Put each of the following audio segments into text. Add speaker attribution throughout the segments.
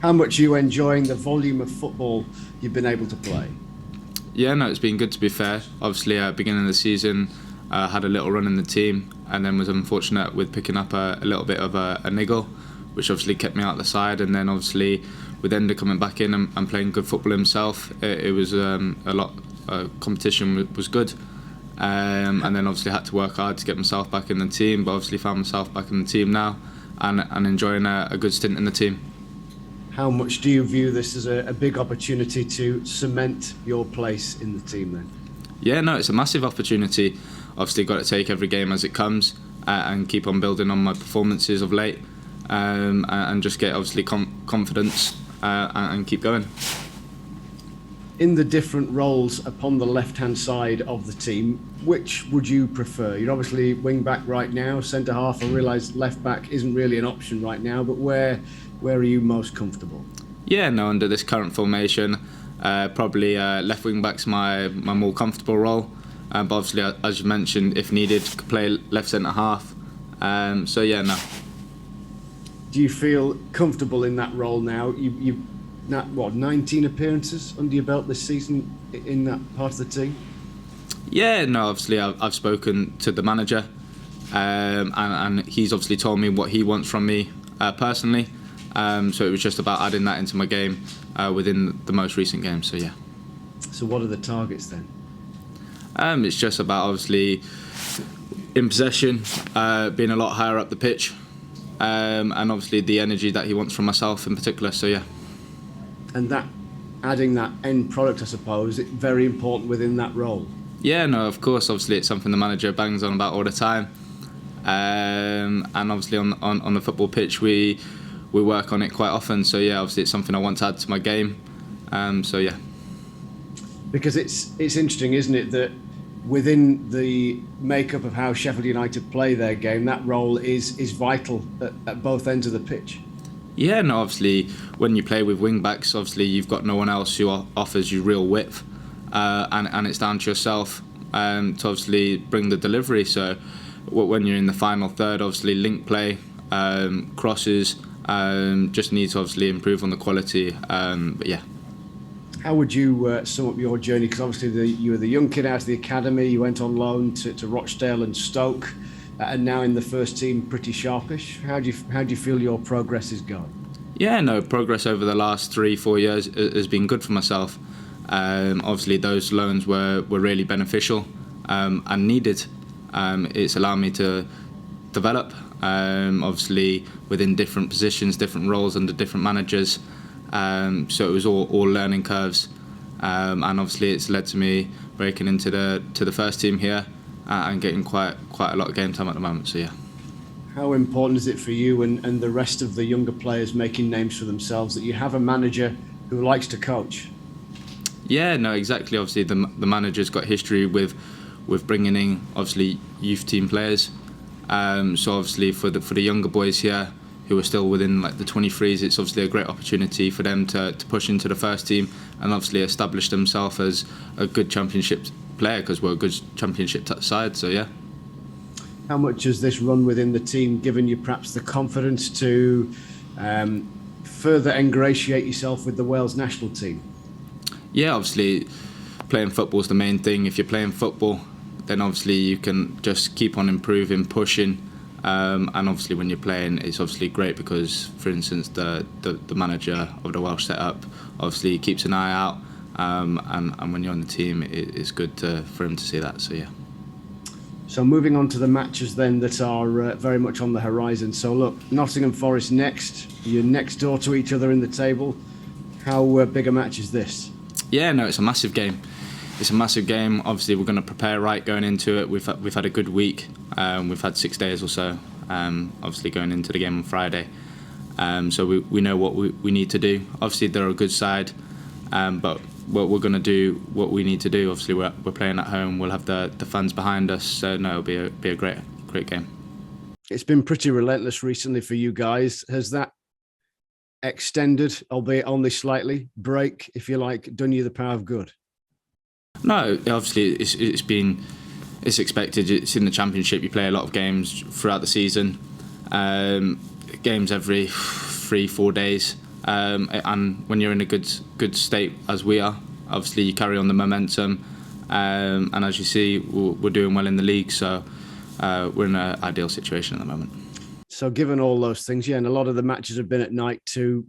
Speaker 1: How much are you enjoying the volume of football you've been able to play?
Speaker 2: Yeah, no, it's been good to be fair. Obviously, beginning of the season, had a little run in the team, and then was unfortunate with picking up a little bit of a niggle, which obviously kept me out the side. And then obviously, with Ender coming back in and playing good football himself, it was a lot. Competition was good, and then obviously had to work hard to get myself back in the team. But obviously found myself back in the team now, and enjoying a good stint in the team.
Speaker 1: How much do you view this as a big opportunity to cement your place in the team then?
Speaker 2: Yeah, no, it's a massive opportunity. Obviously, got to take every game as it comes and keep on building on my performances of late, and just get obviously confidence and keep going.
Speaker 1: In the different roles upon the left-hand side of the team, which would you prefer? You're obviously wing back right now, centre half. I realise left back isn't really an option right now, but where are you most comfortable?
Speaker 2: Yeah, no, under this current formation, probably left wing back's my more comfortable role. But obviously, as you mentioned, if needed, could play left centre half. So yeah, no.
Speaker 1: Do you feel comfortable in that role now? You've 19 appearances under your belt this season in that part of the team?
Speaker 2: Yeah, no, obviously I've spoken to the manager, and he's obviously told me what he wants from me personally. So it was just about adding that into my game within the most recent game. So yeah.
Speaker 1: So what are the targets then?
Speaker 2: It's just about obviously in possession, being a lot higher up the pitch, and obviously the energy that he wants from myself in particular. So yeah.
Speaker 1: And that adding that end product, I suppose, it's very important within that role.
Speaker 2: Yeah, no, of course. Obviously, it's something the manager bangs on about all the time, and obviously on the football pitch we work on it quite often. So yeah, obviously it's something I want to add to my game. So yeah.
Speaker 1: Because it's interesting, isn't it, that within the makeup of how Sheffield United play their game, that role is vital at both ends of the pitch.
Speaker 2: Yeah, no, obviously when you play with wing backs, obviously you've got no one else who offers you real width, and it's down to yourself to obviously bring the delivery. So when you're in the final third, obviously link play, crosses, just need to obviously improve on the quality. But yeah.
Speaker 1: How would you sum up your journey? Because obviously you were the young kid out of the academy, you went on loan to Rochdale and Stoke, and now in the first team, pretty sharpish. How do you feel your progress is going?
Speaker 2: Yeah, no, progress over the last 3-4 years has been good for myself. Obviously, those loans were really beneficial and needed. It's allowed me to develop, obviously within different positions, different roles under different managers. So it was all learning curves, and obviously it's led to me breaking into the first team here and getting quite a lot of game time at the moment. So yeah.
Speaker 1: How important is it for you and the rest of the younger players making names for themselves that you have a manager who likes to coach?
Speaker 2: Yeah, no, exactly. Obviously the manager's got history with bringing in obviously youth team players. So obviously for the younger boys here who are still within like the 23s, it's obviously a great opportunity for them to push into the first team and obviously establish themselves as a good championship player, because we're a good championship side. So yeah.
Speaker 1: How much has this run within the team given you perhaps the confidence to further ingratiate yourself with the Wales national team?
Speaker 2: Yeah, obviously playing football is the main thing. If you're playing football, then obviously you can just keep on improving, pushing. And obviously when you're playing, it's obviously great because, for instance, the manager of the Welsh setup obviously keeps an eye out, and when you're on the team, it's good for him to see that. So yeah.
Speaker 1: So moving on to the matches then that are very much on the horizon. So look, Nottingham Forest next. You're next door to each other in the table. How big a match is this?
Speaker 2: Yeah, no, it's a massive game. It's a massive game. Obviously, we're going to prepare right going into it. We've had a good week. We've had 6 days or so. Obviously, going into the game on Friday. So we know what we need to do. Obviously, they're a good side, but we're going to do what we need to do. Obviously, we're playing at home. We'll have the fans behind us. So no, it'll be a great game.
Speaker 1: It's been pretty relentless recently for you guys. Has that extended, albeit only slightly, break, if you like, done you the power of good?
Speaker 2: No, obviously it's expected. It's in the Championship. You play a lot of games throughout the season. Games every 3-4 days. and when you're in a good state as we are, obviously you carry on the momentum, and as you see, we're doing well in the league, so we're in an ideal situation at the moment.
Speaker 1: So given all those things, and a lot of the matches have been at night too,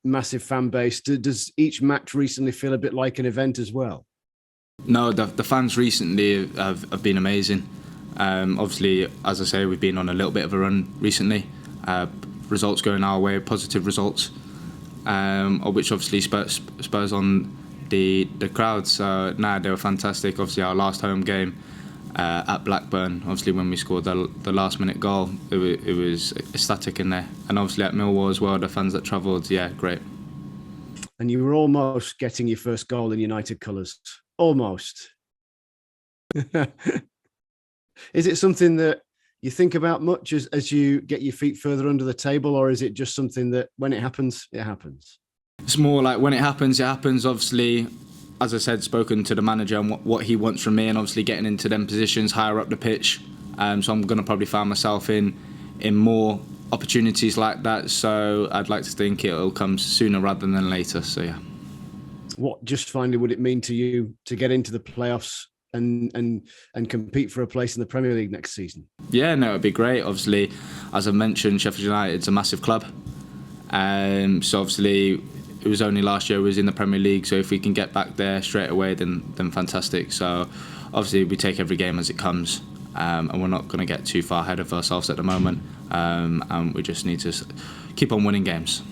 Speaker 1: massive fan base, does each match recently feel a bit like an event as well?
Speaker 2: No, the fans recently have been amazing. Obviously, as I say, we've been on a little bit of a run recently. Results going our way, positive results, which obviously spurs on the crowd. So they were fantastic. Obviously, our last home game at Blackburn, obviously when we scored the last minute goal, it was ecstatic in there. And obviously at Millwall as well, the fans that travelled, great.
Speaker 1: And you were almost getting your first goal in United colours. Almost. Is it something that you think about much as you get your feet further under the table, or is it just something that when it happens, it happens?
Speaker 2: It's more like when it happens, it happens. Obviously, as I said, spoken to the manager and what he wants from me, and obviously getting into them positions higher up the pitch. So I'm going to probably find myself in more opportunities like that. So I'd like to think it'll come sooner rather than later. So yeah.
Speaker 1: What just finally would it mean to you to get into the playoffs and compete for a place in the Premier League next season?
Speaker 2: Yeah, no, it'd be great. Obviously, as I mentioned, Sheffield United's a massive club. So obviously, it was only last year we was in the Premier League. So if we can get back there straight away, then fantastic. So obviously, we take every game as it comes, and we're not going to get too far ahead of ourselves at the moment. And we just need to keep on winning games.